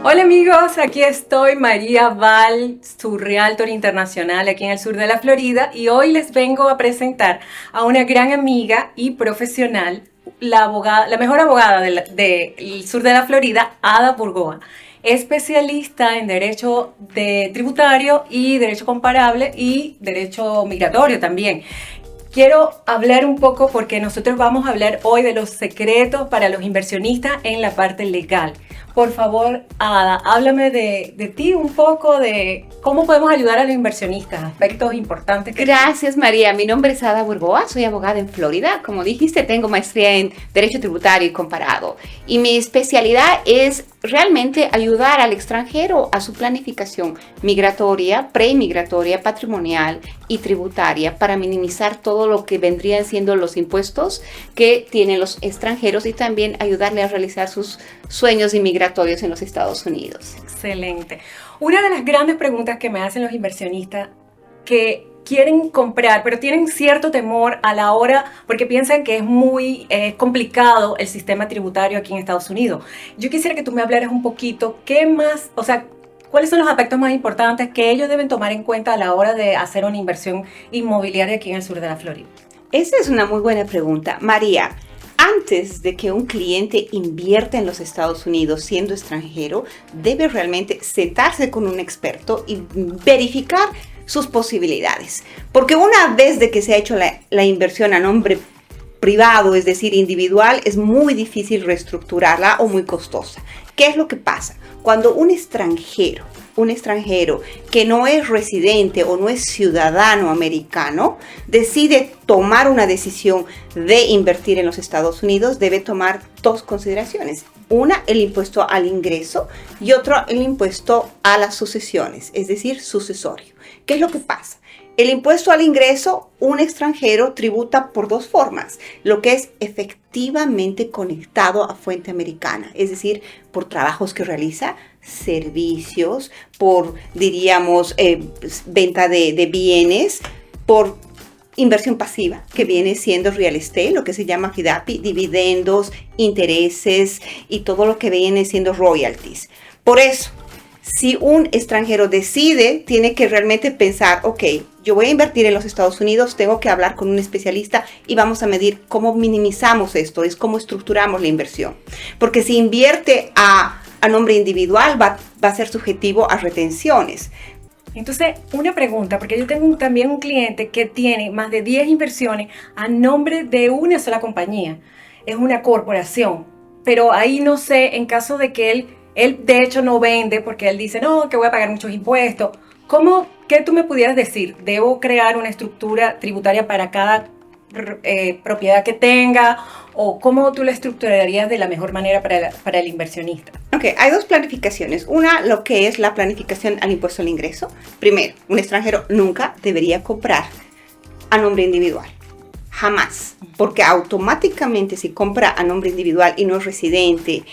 Hola amigos, aquí estoy, María Val, su Realtor Internacional aquí en el sur de la Florida, y hoy les vengo a presentar a una gran amiga y profesional, la mejor abogada del sur de la Florida, Ada Burgoa, especialista en derecho tributario y derecho comparable y derecho migratorio también. Quiero hablar un poco porque nosotros vamos a hablar hoy de los secretos para los inversionistas en la parte legal. Por favor, Ada, háblame de ti un poco, de cómo podemos ayudar a los inversionistas, aspectos importantes. Gracias, María. Mi nombre es Ada Burgoa, soy abogada en Florida. Como dijiste, tengo maestría en Derecho Tributario y Comparado. Y mi especialidad es realmente ayudar al extranjero a su planificación migratoria, premigratoria, patrimonial y tributaria para minimizar todo lo que vendrían siendo los impuestos que tienen los extranjeros y también ayudarle a realizar sus sueños inmigratorios en los Estados Unidos. Excelente. Una de las grandes preguntas que me hacen los inversionistas que quieren comprar, pero tienen cierto temor a la hora, porque piensan que es muy complicado el sistema tributario aquí en Estados Unidos. Yo quisiera que tú me hablaras un poquito, ¿qué más, o sea, cuáles son los aspectos más importantes que ellos deben tomar en cuenta a la hora de hacer una inversión inmobiliaria aquí en el sur de la Florida? Esa es una muy buena pregunta, María. Antes de que un cliente invierta en los Estados Unidos siendo extranjero, debe realmente sentarse con un experto y verificar sus posibilidades. Porque una vez de que se ha hecho la inversión a nombre privado, es decir, individual, es muy difícil reestructurarla o muy costosa. ¿Qué es lo que pasa? Cuando un extranjero que no es residente o no es ciudadano americano decide tomar una decisión de invertir en los Estados Unidos, debe tomar dos consideraciones. Una, el impuesto al ingreso, y otro, el impuesto a las sucesiones, es decir, sucesorio. ¿Qué es lo que pasa? El impuesto al ingreso, un extranjero tributa por dos formas, lo que es efectivamente conectado a fuente americana, es decir, por trabajos que realiza, servicios, por, diríamos, venta de bienes, por inversión pasiva, que viene siendo real estate, lo que se llama FIDAPI, dividendos, intereses y todo lo que viene siendo royalties. Por eso, si un extranjero decide, tiene que realmente pensar, ok, yo voy a invertir en los Estados Unidos, tengo que hablar con un especialista y vamos a medir cómo minimizamos esto, es cómo estructuramos la inversión. Porque si invierte a nombre individual, va a ser subjetivo a retenciones. Entonces, una pregunta, porque yo tengo también un cliente que tiene más de 10 inversiones a nombre de una sola compañía. Es una corporación, pero ahí no sé, en caso de que él de hecho no vende porque él dice, no, que voy a pagar muchos impuestos. ¿Qué tú me pudieras decir? ¿Debo crear una estructura tributaria para cada propiedad que tenga? ¿O cómo tú la estructurarías de la mejor manera para el inversionista? Ok, hay dos planificaciones. Una, lo que es la planificación al impuesto al ingreso. Primero, un extranjero nunca debería comprar a nombre individual. Jamás. Porque automáticamente si compra a nombre individual y no es residente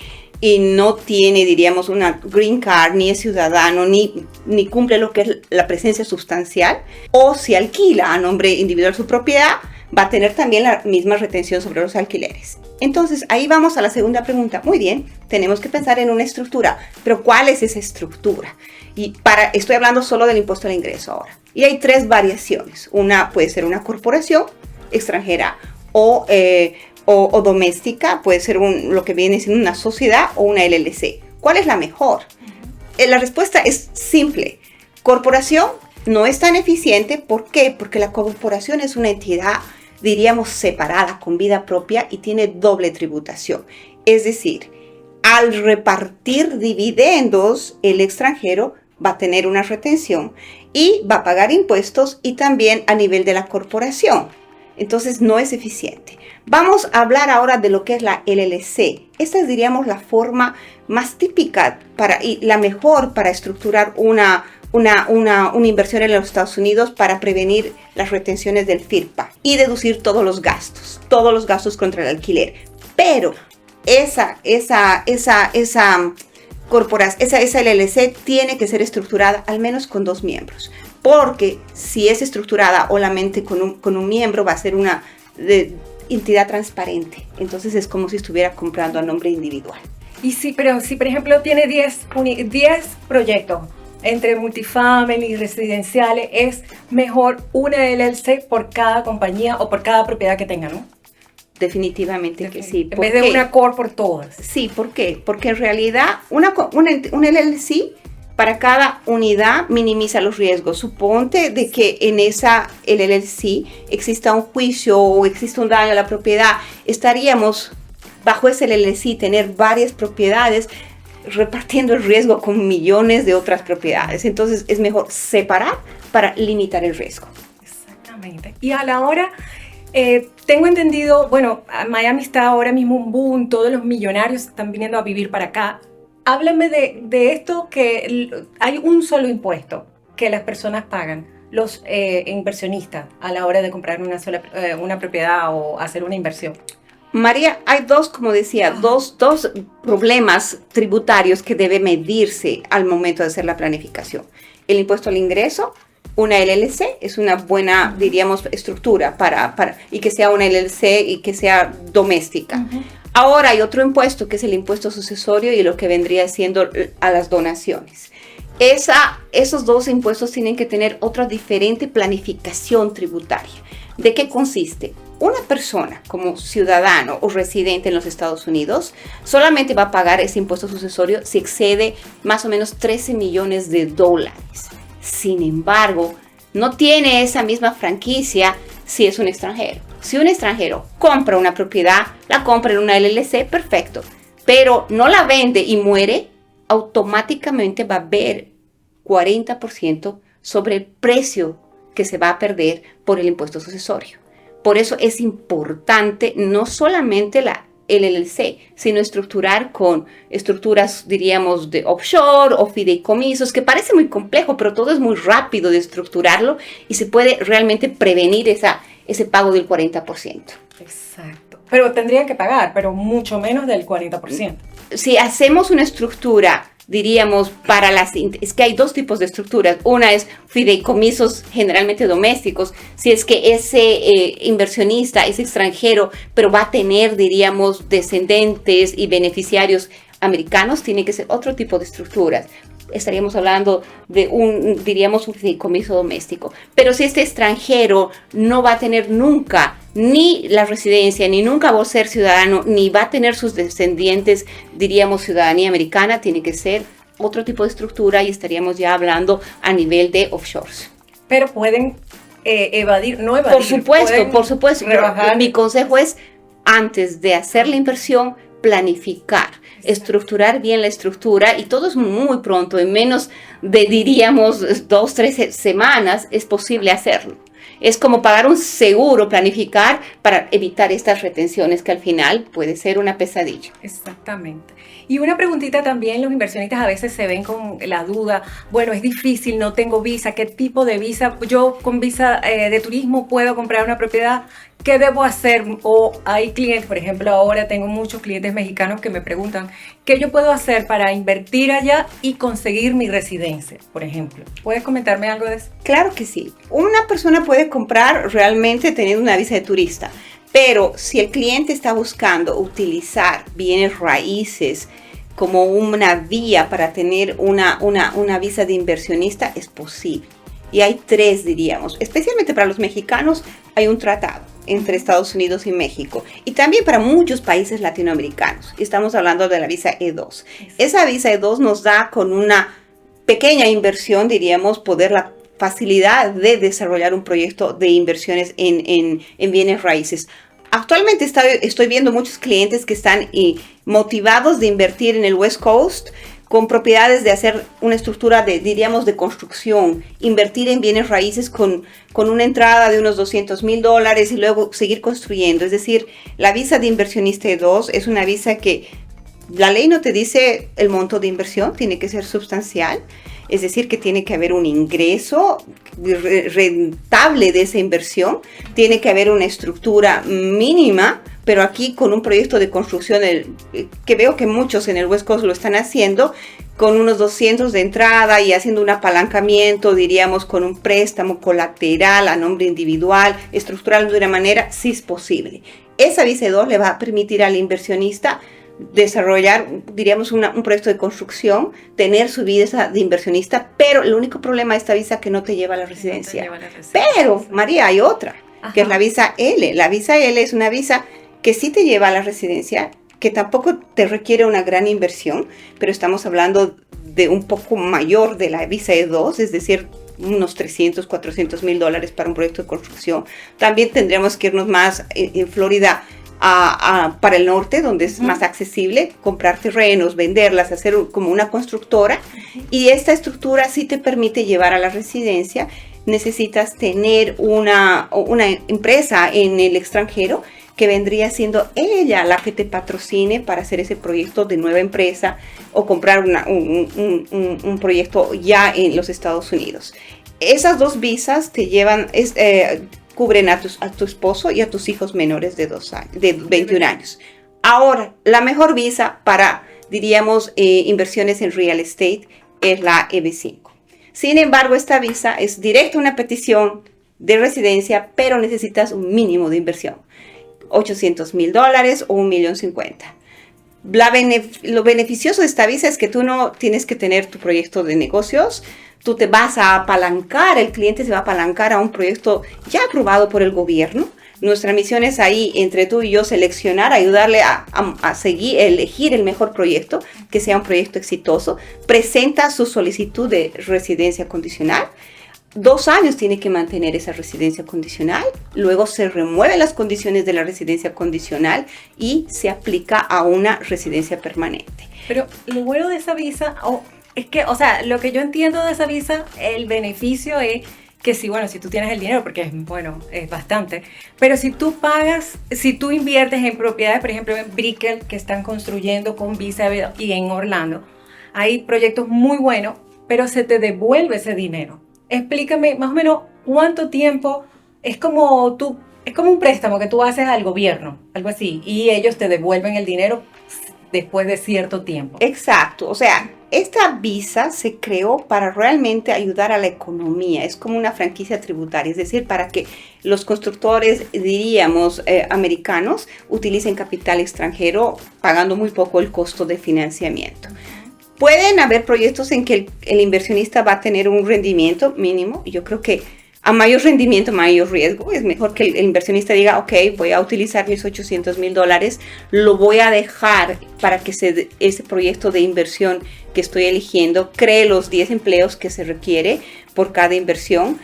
y no tiene, diríamos, una green card, ni es ciudadano, ni cumple lo que es la presencia sustancial, o si alquila a nombre individual su propiedad, va a tener también la misma retención sobre los alquileres. Entonces, ahí vamos a la segunda pregunta. Muy bien, tenemos que pensar en una estructura, pero ¿cuál es esa estructura? Estoy hablando solo del impuesto al ingreso ahora. Y hay tres variaciones. Una puede ser una corporación extranjera o doméstica, puede ser lo que viene siendo una sociedad o una LLC. ¿Cuál es la mejor? La respuesta es simple. Corporación no es tan eficiente. ¿Por qué? Porque la corporación es una entidad, diríamos, separada, con vida propia y tiene doble tributación. Es decir, al repartir dividendos, el extranjero va a tener una retención y va a pagar impuestos y también a nivel de la corporación. Entonces no es eficiente. Vamos a hablar ahora de lo que es la LLC. Esta es, diríamos, la forma más típica y la mejor para estructurar una inversión en los Estados Unidos para prevenir las retenciones del FIRPA y deducir todos los gastos contra el alquiler. Pero esa LLC tiene que ser estructurada al menos con 2 miembros. Porque si es estructurada solamente con un miembro, va a ser una entidad transparente. Entonces es como si estuviera comprando a nombre individual. Y sí, pero si por ejemplo tiene 10 proyectos entre multifamily y residenciales, es mejor una LLC por cada compañía o por cada propiedad que tenga, ¿no? Definitivamente que sí. En vez de una core por todas. Sí, ¿por qué? Porque en realidad una LLC para cada unidad minimiza los riesgos. Suponte de que en esa LLC exista un juicio o exista un daño a la propiedad. Estaríamos bajo ese LLC tener varias propiedades repartiendo el riesgo con millones de otras propiedades. Entonces es mejor separar para limitar el riesgo. Exactamente. Y a la hora... tengo entendido, bueno, Miami está ahora mismo un boom, todos los millonarios están viniendo a vivir para acá. Háblame de esto, que hay un solo impuesto que las personas pagan, los inversionistas, a la hora de comprar una propiedad o hacer una inversión. María, hay como decía, dos problemas tributarios que debe medirse al momento de hacer la planificación. El impuesto al ingreso. Una LLC es una buena, diríamos, estructura y que sea una LLC y que sea doméstica. Uh-huh. Ahora hay otro impuesto que es el impuesto sucesorio y lo que vendría siendo a las donaciones. Esos dos impuestos tienen que tener otra diferente planificación tributaria. ¿De qué consiste? Una persona como ciudadano o residente en los Estados Unidos solamente va a pagar ese impuesto sucesorio si excede más o menos $13 millones. Sin embargo, no tiene esa misma franquicia si es un extranjero. Si un extranjero compra una propiedad, la compra en una LLC, perfecto. Pero no la vende y muere, automáticamente va a haber 40% sobre el precio que se va a perder por el impuesto sucesorio. Por eso es importante no solamente la LLC, sino estructurar con estructuras, diríamos, de offshore o fideicomisos, que parece muy complejo, pero todo es muy rápido de estructurarlo y se puede realmente prevenir ese pago del 40%. Exacto. Pero tendrían que pagar, pero mucho menos del 40%. Si hacemos una estructura, diríamos, es que hay dos tipos de estructuras. Una es fideicomisos generalmente domésticos. Si es que ese inversionista es extranjero, pero va a tener, diríamos, descendientes y beneficiarios americanos, tiene que ser otro tipo de estructuras. Estaríamos hablando de un fideicomiso doméstico. Pero si este extranjero no va a tener nunca ni la residencia, ni nunca va a ser ciudadano, ni va a tener sus descendientes, diríamos, ciudadanía americana, tiene que ser otro tipo de estructura y estaríamos ya hablando a nivel de offshores. Pero pueden evadir. Por supuesto. Rebajar. Mi consejo es, antes de hacer la inversión, planificar, estructurar bien la estructura, y todo es muy pronto, en menos de, diríamos, 2-3 semanas es posible hacerlo. Es como pagar un seguro, planificar para evitar estas retenciones que al final puede ser una pesadilla. Exactamente. Y una preguntita también, los inversionistas a veces se ven con la duda, bueno, es difícil, no tengo visa, ¿qué tipo de visa? Yo con visa de turismo puedo comprar una propiedad, ¿qué debo hacer? O hay clientes, por ejemplo, ahora tengo muchos clientes mexicanos que me preguntan, ¿qué yo puedo hacer para invertir allá y conseguir mi residencia, por ejemplo? ¿Puedes comentarme algo de eso? Claro que sí. Una persona puede comprar realmente teniendo una visa de turista, pero si el cliente está buscando utilizar bienes raíces como una vía para tener una visa de inversionista, es posible. Y hay 3, diríamos, especialmente para los mexicanos, hay un tratado entre Estados Unidos y México, y también para muchos países latinoamericanos. Estamos hablando de la visa E2. Esa visa E2 nos da, con una pequeña inversión, diríamos, poder la facilidad de desarrollar un proyecto de inversiones en bienes raíces. Actualmente estoy viendo muchos clientes que están motivados de invertir en el West Coast, con propiedades de hacer una estructura diríamos, de construcción, invertir en bienes raíces con una entrada de unos $200,000 y luego seguir construyendo. Es decir, la visa de inversionista E2 es una visa que la ley no te dice el monto de inversión, tiene que ser sustancial. Es decir, que tiene que haber un ingreso rentable de esa inversión, tiene que haber una estructura mínima, pero aquí con un proyecto de construcción que veo que muchos en el West Coast lo están haciendo, con unos 200 de entrada y haciendo un apalancamiento, diríamos, con un préstamo colateral a nombre individual, estructurarlo de una manera, sí es posible. Esa visa 2 le va a permitir al inversionista desarrollar, diríamos, un proyecto de construcción, tener su visa de inversionista, pero el único problema de esta visa es que no te lleva a la residencia. No te lleva a la residencia. Pero, María, hay otra, que es la visa L. La visa L es una visa que sí te lleva a la residencia, que tampoco te requiere una gran inversión, pero estamos hablando de un poco mayor de la visa E2, es decir, unos 300, 400 mil dólares para un proyecto de construcción. También tendríamos que irnos más en Florida para el norte, donde es más accesible, comprar terrenos, venderlas, hacer como una constructora. Y esta estructura sí te permite llevar a la residencia. Necesitas tener una empresa en el extranjero que vendría siendo ella la que te patrocine para hacer ese proyecto de nueva empresa o comprar un proyecto ya en los Estados Unidos. Esas dos visas te llevan, cubren a tu esposo y a tus hijos menores de 21 años. Ahora, la mejor visa para, diríamos, inversiones en real estate es la EB5. Sin embargo, esta visa es directa una petición de residencia, pero necesitas un mínimo de inversión. $800,000 o $1,50,000. Lo beneficioso de esta visa es que tú no tienes que tener tu proyecto de negocios, tú te vas a apalancar, el cliente se va a apalancar a un proyecto ya aprobado por el gobierno. Nuestra misión es ahí, entre tú y yo, seleccionar, ayudarle a elegir el mejor proyecto, que sea un proyecto exitoso. Presenta su solicitud de residencia condicional. 2 años tiene que mantener esa residencia condicional, luego se remueven las condiciones de la residencia condicional y se aplica a una residencia permanente. Pero lo bueno de esa visa, es que, o sea, lo que yo entiendo de esa visa, el beneficio es que si tú tienes el dinero, porque es bastante, pero si tú inviertes en propiedades, por ejemplo, en Brickell, que están construyendo con visa, y en Orlando, hay proyectos muy buenos, pero se te devuelve ese dinero. Explícame más o menos cuánto tiempo, es como un préstamo que tú haces al gobierno, algo así, y ellos te devuelven el dinero después de cierto tiempo. Exacto, o sea, esta visa se creó para realmente ayudar a la economía, es como una franquicia tributaria, es decir, para que los constructores, diríamos, americanos, utilicen capital extranjero pagando muy poco el costo de financiamiento. Pueden haber proyectos en que el inversionista va a tener un rendimiento mínimo. Yo creo que a mayor rendimiento, mayor riesgo. Es mejor que el inversionista diga, ok, voy a utilizar mis $800,000, lo voy a dejar para que ese proyecto de inversión que estoy eligiendo cree los 10 empleos que se requiere por cada inversión.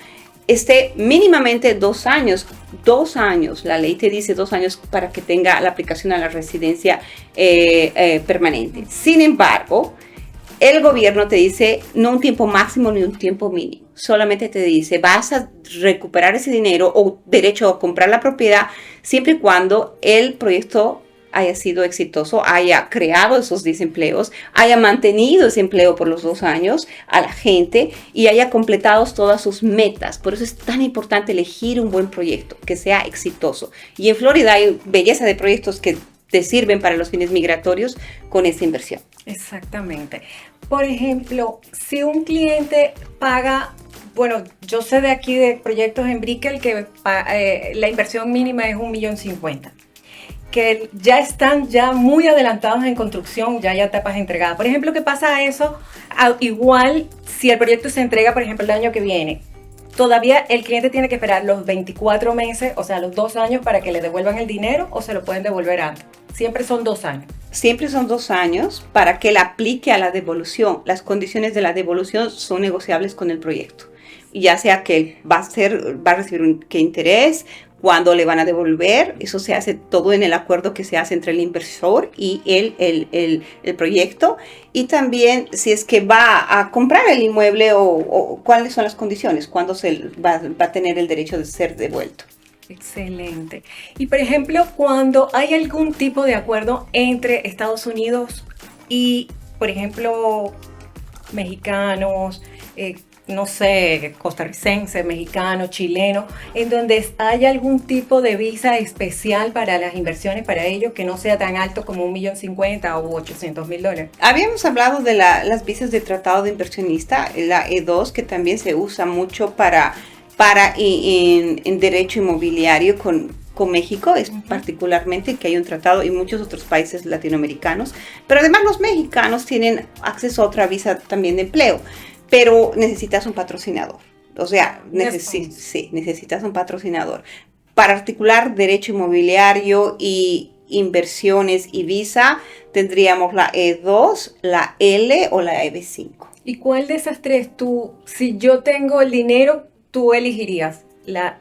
Esté mínimamente 2 años. 2 años, la ley te dice 2 años para que tenga la aplicación a la residencia permanente. Sin embargo, el gobierno te dice no un tiempo máximo ni un tiempo mínimo. Solamente te dice vas a recuperar ese dinero o derecho a comprar la propiedad siempre y cuando el proyecto haya sido exitoso, haya creado esos 10 empleos, haya mantenido ese empleo por los 2 años a la gente y haya completado todas sus metas. Por eso es tan importante elegir un buen proyecto, que sea exitoso. Y en Florida hay belleza de proyectos que te sirven para los fines migratorios con esa inversión. Exactamente. Por ejemplo, si un cliente paga, yo sé de aquí de proyectos en Brickell que la inversión mínima es $1,50,000, que ya están muy adelantados en construcción, ya hay etapas entregadas. Por ejemplo, ¿qué pasa eso? Igual, si el proyecto se entrega, por ejemplo, el año que viene, todavía el cliente tiene que esperar los 24 meses, o sea, los 2 años para que le devuelvan el dinero o se lo pueden devolver antes. Siempre son 2 años. Siempre son 2 años para que él aplique a la devolución. Las condiciones de la devolución son negociables con el proyecto. Ya sea que él va a recibir qué interés, cuándo le van a devolver, eso se hace todo en el acuerdo que se hace entre el inversor y el proyecto. Y también si es que va a comprar el inmueble o cuáles son las condiciones, cuándo se va a tener el derecho de ser devuelto. Excelente. Y por ejemplo, cuando hay algún tipo de acuerdo entre Estados Unidos y, por ejemplo, mexicanos, no sé, costarricense, mexicano, chileno, en donde haya algún tipo de visa especial para las inversiones para ellos que no sea tan alto como $1,50,000 o $800,000. Habíamos hablado de las visas de tratado de inversionista, la E2, que también se usa mucho para en derecho inmobiliario con con México, es particularmente que hay un tratado y muchos otros países latinoamericanos, pero además los mexicanos tienen acceso a otra visa también de empleo, pero necesitas un patrocinador. O sea, sí, necesitas un patrocinador. Para articular derecho inmobiliario y inversiones y visa, tendríamos la E2, la L o la EB5. ¿Y cuál de esas tres tú, si yo tengo el dinero, tú elegirías? ¿La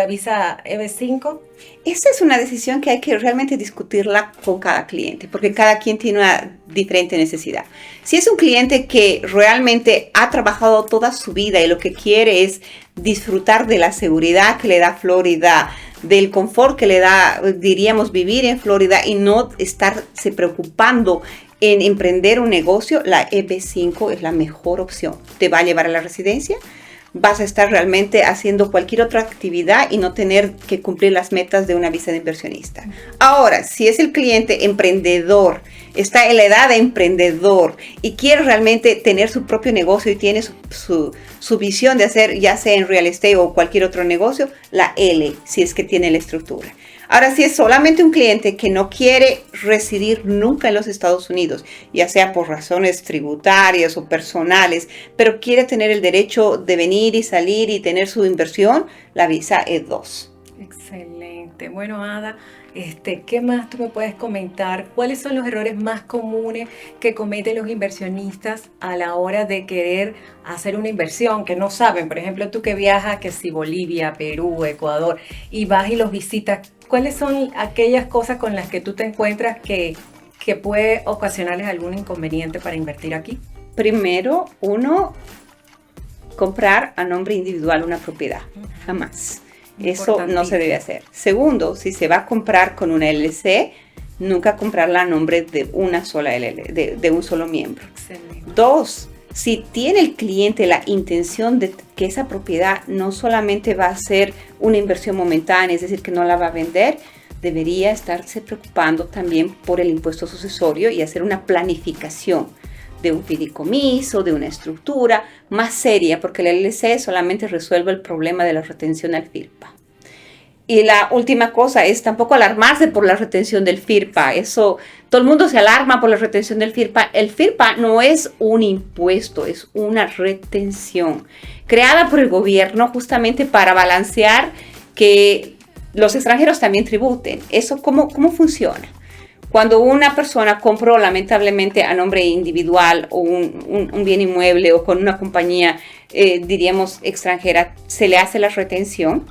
visa EB5? Esa es una decisión que hay que realmente discutirla con cada cliente, porque cada quien tiene una diferente necesidad. Si es un cliente que realmente ha trabajado toda su vida y lo que quiere es disfrutar de la seguridad que le da Florida, del confort que le da, diríamos, vivir en Florida y no estarse preocupando en emprender un negocio, la EB5 es la mejor opción. Te va a llevar a la residencia, vas a estar realmente haciendo cualquier otra actividad y no tener que cumplir las metas de una visa de inversionista. Ahora, si es el cliente emprendedor, está en la edad de emprendedor y quiere realmente tener su propio negocio y tiene su visión de hacer, ya sea en real estate o cualquier otro negocio, la L, si es que tiene la estructura. Ahora, si es solamente un cliente que no quiere residir nunca en los Estados Unidos, ya sea por razones tributarias o personales, pero quiere tener el derecho de venir y salir y tener su inversión, la visa E2. Excelente. Bueno, Ada, ¿qué más tú me puedes comentar? ¿Cuáles son los errores más comunes que cometen los inversionistas a la hora de querer hacer una inversión que no saben? Por ejemplo, tú que viajas, que si Bolivia, Perú, Ecuador, y vas y los visitas, ¿cuáles son aquellas cosas con las que tú te encuentras que puede ocasionarles algún inconveniente para invertir aquí? Primero, comprar a nombre individual una propiedad. Jamás. Eso no se debe hacer. Segundo, si se va a comprar con una LLC, nunca comprarla a nombre de una sola LLC, de un solo miembro. Excelente. 2, si tiene el cliente la intención de que esa propiedad no solamente va a ser una inversión momentánea, es decir, que no la va a vender, debería estarse preocupando también por el impuesto sucesorio y hacer una planificación de un fideicomiso, de una estructura más seria, porque la LLC solamente resuelve el problema de la retención al FIRPA. Y la última cosa es tampoco alarmarse por la retención del FIRPA. Eso, todo el mundo se alarma por la retención del FIRPA. El FIRPA no es un impuesto, es una retención creada por el gobierno justamente para balancear que los extranjeros también tributen. ¿Eso cómo funciona? Cuando una persona compró lamentablemente a nombre individual o un bien inmueble o con una compañía, diríamos, extranjera, se le hace la retención.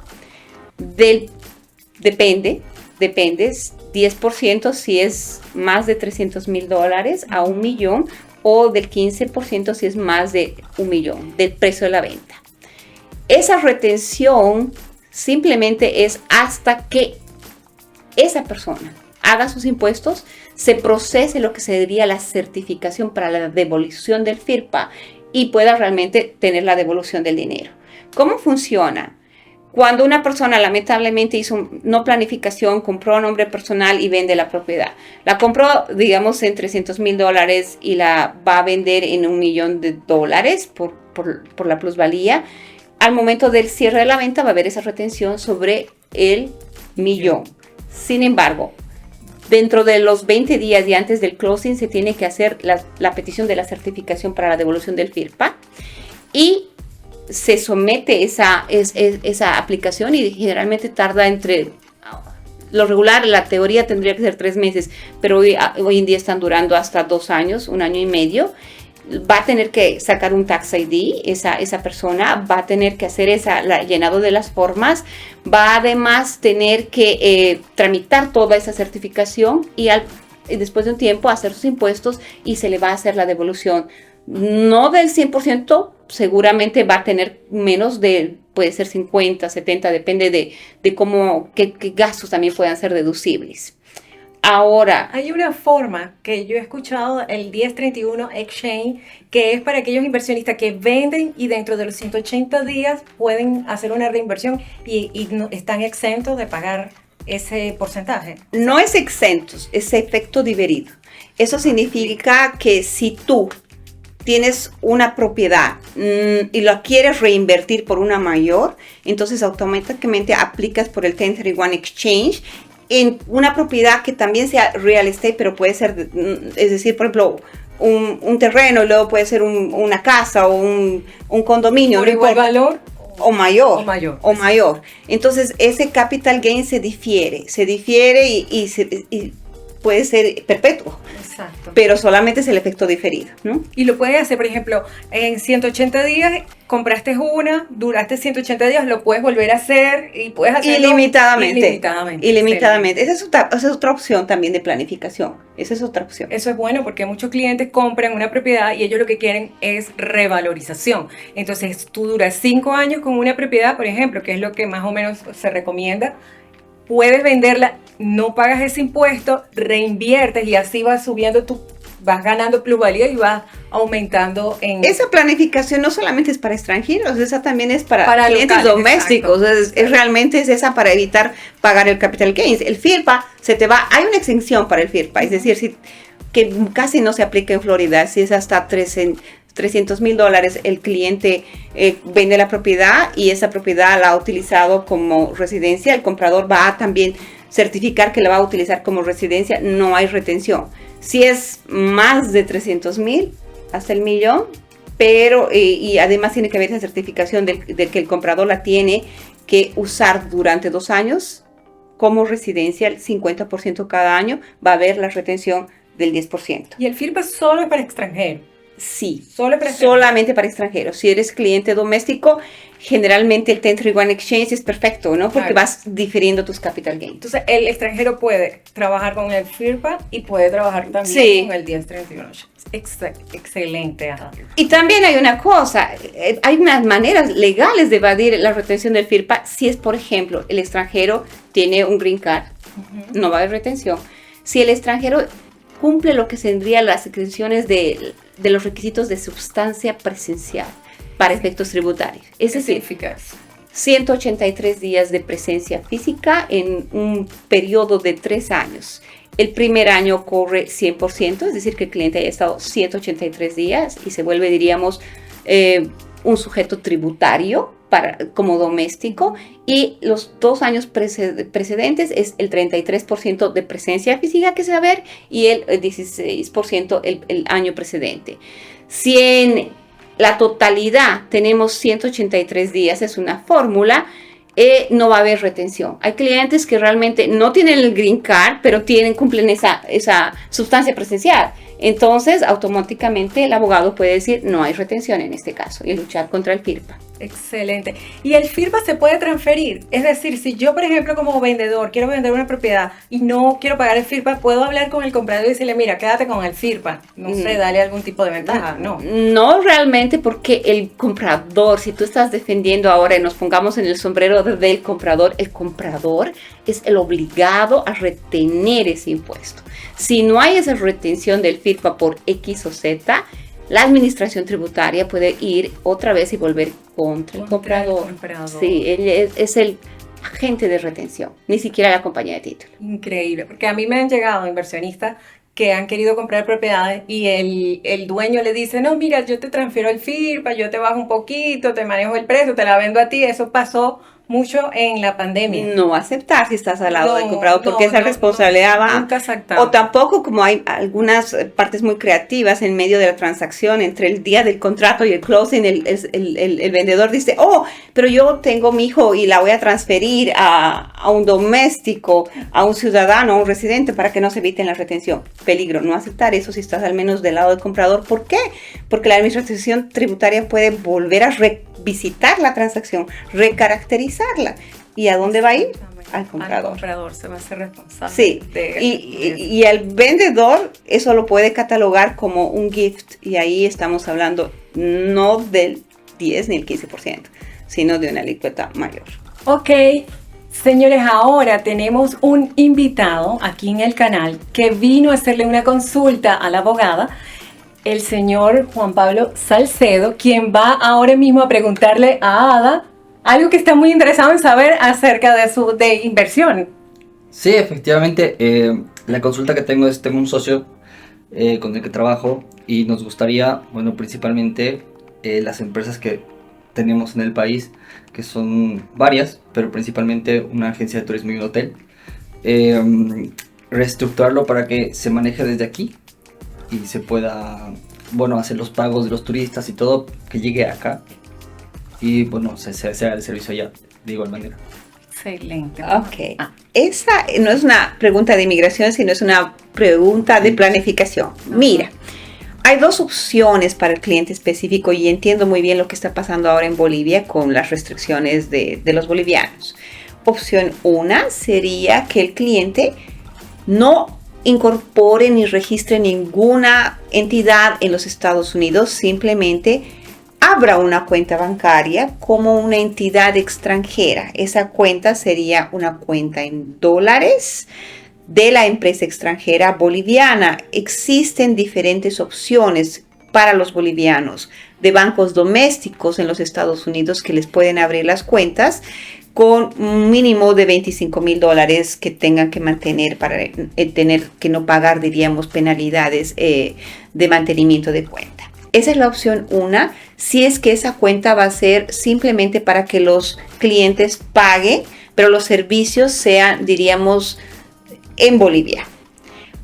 Depende, 10% si es más de $300,000 a $1 millón o del 15% si es más de $1 millón del precio de la venta. Esa retención simplemente es hasta que esa persona haga sus impuestos, se procese lo que sería la certificación para la devolución del FIRPA y pueda realmente tener la devolución del dinero. ¿Cómo funciona? Cuando una persona lamentablemente hizo no planificación, compró a nombre personal y vende la propiedad. La compró, digamos, en $300,000 y la va a vender en $1 millón por la plusvalía. Al momento del cierre de la venta va a haber esa retención sobre el millón. Sin embargo, dentro de los 20 días y antes del closing se tiene que hacer la petición de la certificación para la devolución del FIRPA y se somete esa aplicación y generalmente tarda lo regular, la teoría tendría que ser 3 meses, pero hoy en día están durando hasta 2 años, 1 año y medio. Va a tener que sacar un tax ID, esa persona va a tener que hacer llenado de las formas, va además tener que tramitar toda esa certificación y después de un tiempo hacer sus impuestos y se le va a hacer la devolución. No del 100%, seguramente va a tener menos puede ser 50, 70, depende de qué gastos también puedan ser deducibles. Ahora, hay una forma que yo he escuchado, el 1031 Exchange, que es para aquellos inversionistas que venden y dentro de los 180 días pueden hacer una reinversión y no, están exentos de pagar ese porcentaje. No es exentos, es efecto diferido. Eso significa que si tú tienes una propiedad y la quieres reinvertir por una mayor, entonces automáticamente aplicas por el 1031 exchange en una propiedad que también sea real estate, pero puede ser, es decir, por ejemplo, un terreno, y luego puede ser una casa o un condominio. ¿Por igual valor? O mayor. O mayor. Entonces, ese capital gain se difiere y puede ser perpetuo. Exacto. Pero solamente es el efecto diferido, ¿no? Y lo puedes hacer, por ejemplo, en 180 días, compraste una, duraste 180 días, lo puedes volver a hacer y puedes hacerlo ilimitadamente. Esa es otra opción también de planificación. Esa es otra opción. Eso es bueno porque muchos clientes compran una propiedad y ellos lo que quieren es revalorización. Entonces, tú duras 5 años con una propiedad, por ejemplo, que es lo que más o menos se recomienda. Puedes venderla, no pagas ese impuesto, reinviertes y así vas subiendo vas ganando plusvalía y vas aumentando en... Esa planificación no solamente es para extranjeros, esa también es para clientes locales, domésticos. Realmente es esa para evitar pagar el capital gains. El FIRPA se te va, hay una exención para el FIRPA, es decir, que casi no se aplica en Florida, si es hasta $300,000 el cliente vende la propiedad y esa propiedad la ha utilizado como residencia, el comprador va a también certificar que la va a utilizar como residencia, no hay retención. Si es más de 300,000 hasta el millón, pero y además tiene que haber esa certificación de que el comprador la tiene que usar durante 2 años como residencia, el 50% cada año, va a haber la retención del 10%. ¿Y el FIRPA solo es para extranjeros? Sí, solamente para extranjeros. Si eres cliente doméstico, generalmente el 1031 exchange es perfecto, ¿no? Porque vas difiriendo tus capital gains. Entonces, el extranjero puede trabajar con el FIRPA y puede trabajar también con el 1031. Excelente. Ajá. Y también hay una cosa, hay unas maneras legales de evadir la retención del FIRPA. Si es, por ejemplo, el extranjero tiene un green card, no va a haber retención. Si el extranjero cumple lo que tendría las exenciones de los requisitos de sustancia presencial para efectos tributarios. Es decir, 183 días de presencia física en un periodo de 3 años. El primer año corre 100%, es decir, que el cliente haya estado 183 días y se vuelve, diríamos, un sujeto tributario como doméstico, y los 2 años precedentes es el 33% de presencia física que se va a ver y el 16% el año precedente. Si en la totalidad tenemos 183 días, es una fórmula, no va a haber retención. Hay clientes que realmente no tienen el green card, pero cumplen esa sustancia presencial. Entonces, automáticamente el abogado puede decir no hay retención en este caso y luchar contra el FIRPA. Excelente. ¿Y el FIRPA se puede transferir? Es decir, si yo, por ejemplo, como vendedor, quiero vender una propiedad y no quiero pagar el FIRPA, ¿puedo hablar con el comprador y decirle, mira, quédate con el FIRPA? No sé, dale algún tipo de ventaja, ¿no? No realmente, porque el comprador, si tú estás defendiendo ahora y nos pongamos en el sombrero del comprador, el comprador es el obligado a retener ese impuesto. Si no hay esa retención del FIRPA por X o Z, la administración tributaria puede ir otra vez y volver contra el comprador. Sí, él es el agente de retención, ni siquiera la compañía de título. Increíble, porque a mí me han llegado inversionistas que han querido comprar propiedades y el dueño le dice, no, mira, yo te transfiero el FIRPA, yo te bajo un poquito, te manejo el precio, te la vendo a ti. Eso pasó mucho en la pandemia. No aceptar si estás al lado del comprador, porque esa responsabilidad va. Nunca aceptar. O tampoco, como hay algunas partes muy creativas en medio de la transacción, entre el día del contrato y el closing, el vendedor dice, oh, pero yo tengo mi hijo y la voy a transferir a un doméstico, a un ciudadano, a un residente, para que no se evite la retención. Peligro, no aceptar eso si estás al menos del lado del comprador. ¿Por qué? Porque la administración tributaria puede volver a revisitar la transacción, recaracterizarla. ¿Y a dónde va a ir? Al comprador. Al comprador se va a hacer responsable. Sí, y el vendedor eso lo puede catalogar como un gift, y ahí estamos hablando no del 10 ni el 15%, sino de una alícuota mayor. Ok, señores, ahora tenemos un invitado aquí en el canal que vino a hacerle una consulta a la abogada, el señor Juan Pablo Salcedo, quien va ahora mismo a preguntarle a Ada algo que está muy interesado en saber acerca de inversión. Sí, efectivamente, la consulta que tengo es, tengo un socio con el que trabajo, y nos gustaría, bueno, principalmente las empresas que tenemos en el país, que son varias, pero principalmente una agencia de turismo y un hotel, reestructurarlo para que se maneje desde aquí y se pueda, bueno, hacer los pagos de los turistas y todo, que llegue acá y, bueno, se haga el servicio allá de igual manera. Excelente. Ok. Esa no es una pregunta de inmigración, sino es una pregunta de planificación. Mira, hay dos opciones para el cliente específico y entiendo muy bien lo que está pasando ahora en Bolivia con las restricciones de los bolivianos. Opción una sería que el cliente no incorpore ni registre ninguna entidad en los Estados Unidos, simplemente abra una cuenta bancaria como una entidad extranjera. Esa cuenta sería una cuenta en dólares de la empresa extranjera boliviana. Existen diferentes opciones para los bolivianos de bancos domésticos en los Estados Unidos que les pueden abrir las cuentas con un mínimo de $25,000 que tengan que mantener para tener que no pagar, diríamos, penalidades de mantenimiento de cuenta. Esa es la opción una, si es que esa cuenta va a ser simplemente para que los clientes paguen, pero los servicios sean, diríamos, en Bolivia.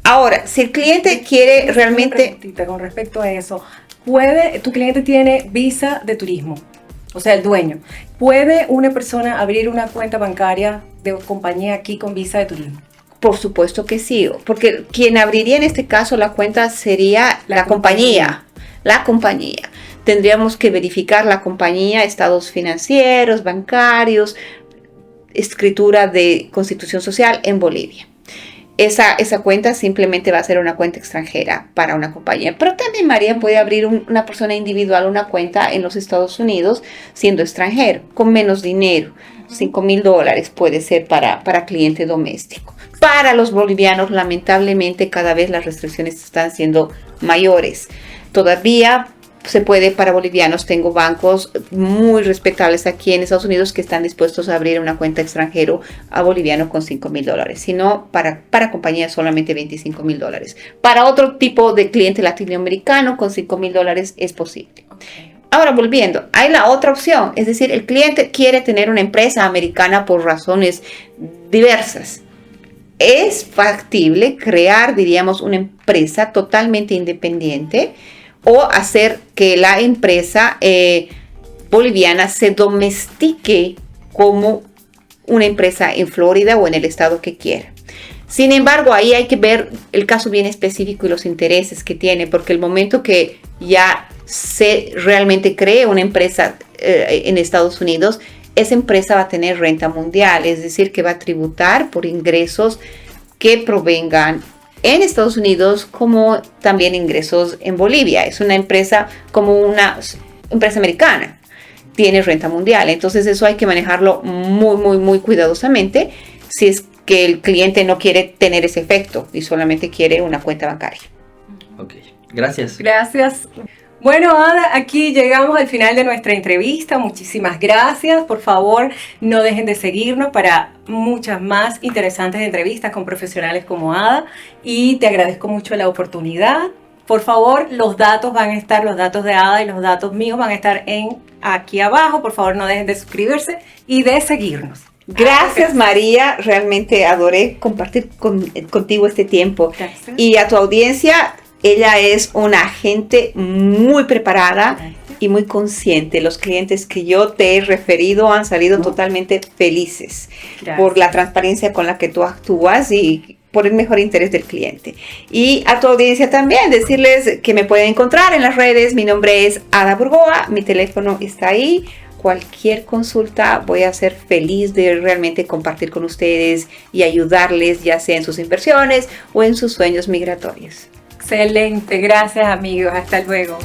Ahora, si el cliente quiere realmente... Con respecto a eso, tu cliente tiene visa de turismo, o sea, el dueño. ¿Puede una persona abrir una cuenta bancaria de compañía aquí con visa de turismo? Por supuesto que sí, porque quien abriría en este caso la cuenta sería la compañía. La compañía. Tendríamos que verificar la compañía, estados financieros, bancarios, escritura de constitución social en Bolivia. Esa cuenta simplemente va a ser una cuenta extranjera para una compañía. Pero también María puede abrir una persona individual una cuenta en los Estados Unidos siendo extranjero, con menos dinero. $5,000 puede ser para cliente doméstico. Para los bolivianos, lamentablemente, cada vez las restricciones están siendo mayores. Todavía se puede para bolivianos. Tengo bancos muy respetables aquí en Estados Unidos que están dispuestos a abrir una cuenta extranjero a boliviano con $5,000. Si no, para compañías solamente $25,000. Para otro tipo de cliente latinoamericano con $5,000 es posible. Okay. Ahora, volviendo, hay la otra opción. Es decir, el cliente quiere tener una empresa americana por razones diversas. Es factible crear, diríamos, una empresa totalmente independiente o hacer que la empresa boliviana se domestique como una empresa en Florida o en el estado que quiera. Sin embargo, ahí hay que ver el caso bien específico y los intereses que tiene, porque el momento que ya se realmente cree una empresa en Estados Unidos, esa empresa va a tener renta mundial, es decir, que va a tributar por ingresos que provengan en Estados Unidos como también ingresos en Bolivia. Es una empresa como una empresa americana, tiene renta mundial. Entonces eso hay que manejarlo muy, muy, muy cuidadosamente si es que el cliente no quiere tener ese efecto y solamente quiere una cuenta bancaria. Ok, gracias. Gracias. Bueno, Ada, aquí llegamos al final de nuestra entrevista. Muchísimas gracias. Por favor, no dejen de seguirnos para muchas más interesantes entrevistas con profesionales como Ada. Y te agradezco mucho la oportunidad. Por favor, los datos de Ada y los datos míos van a estar aquí abajo. Por favor, no dejen de suscribirse y de seguirnos. Gracias, María. Realmente adoré compartir contigo este tiempo. Gracias. Y a tu audiencia, ella es una agente muy preparada y muy consciente. Los clientes que yo te he referido han salido totalmente felices por la transparencia con la que tú actúas y por el mejor interés del cliente. Y a tu audiencia también decirles que me pueden encontrar en las redes. Mi nombre es Ada Burgoa, mi teléfono está ahí. Cualquier consulta voy a ser feliz de realmente compartir con ustedes y ayudarles, ya sea en sus inversiones o en sus sueños migratorios. Excelente, gracias amigos, hasta luego.